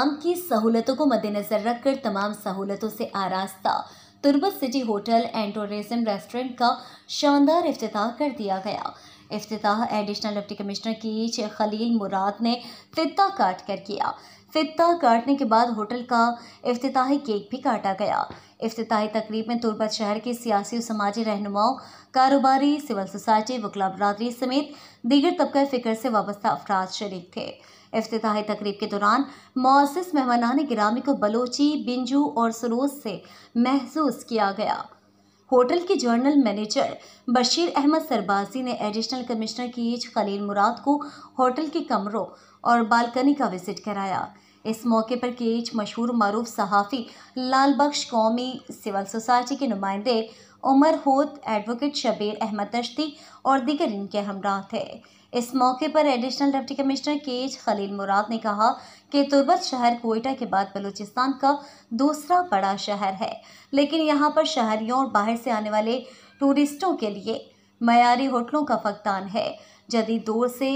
बलूचिस्तान की सहूलतों को मद्देनजर रखकर तमाम सहूलतों से आरास्ता Turbat city hotel and tourism restaurant का शानदार इफ्तिताह कर दिया गया। इफ्तिताह एडिशनल डिप्टी कमिश्नर की खलील मुराद ने फित्ता काट कर किया। फित्ता काटने के बाद होटल का इफ्तिताही केक भी काटा गया। इफ्तिताही तकरीब में तुर्बत शहर के सियासी और समाजी रहनुमाओं, कारोबारी, सिविल सोसाइटी, वकला बरादरी समेत दीगर तबका फ़िक्र से वाबस्ता अफराद शरीक थे। इफ्तिताही तकरीब के दौरान मुअज़्ज़िज़ मेहमानान गिरामी को बलोची, बिंजू और सरोज से महसूस किया गया। होटल के जनरल मैनेजर बशीर अहमद सरबाजी ने एडिशनल कमिश्नर की खलील मुराद को होटल के कमरों और बालकनी का विजिट कराया। इस मौके पर केज मशहूर मारूफ सहाफ़ी लाल बख्श, कौमी सिविल सोसाइटी के नुमाइंदे उमर होत, एडवोकेट शबीर अहमद तश्ती और दीगर इनके हमराह थे। इस मौके पर एडिशनल डिप्टी कमिश्नर केज खलील मुराद ने कहा कि तुर्बत शहर कोयटा के बाद बलूचिस्तान का दूसरा बड़ा शहर है, लेकिन यहाँ पर शहरियों और बाहर से आने वाले टूरिस्टों के लिए मयारी होटलों का फकदान है। जदीद दौर से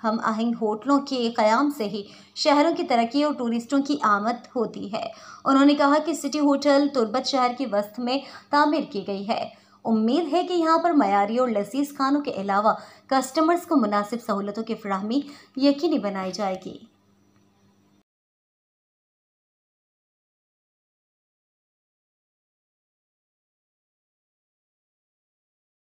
हम आहंग होटलों के क़याम से ही शहरों की तरक्की और टूरिस्टों की आमद होती है। उन्होंने कहा कि सिटी होटल तुर्बत शहर की वस्त में तामीर की गई है। उम्मीद है कि यहाँ पर मयारी और लजीज खानों के अलावा कस्टमर्स को मुनासिब सहूलतों की फराहमी यकीनी बनाई जाएगी।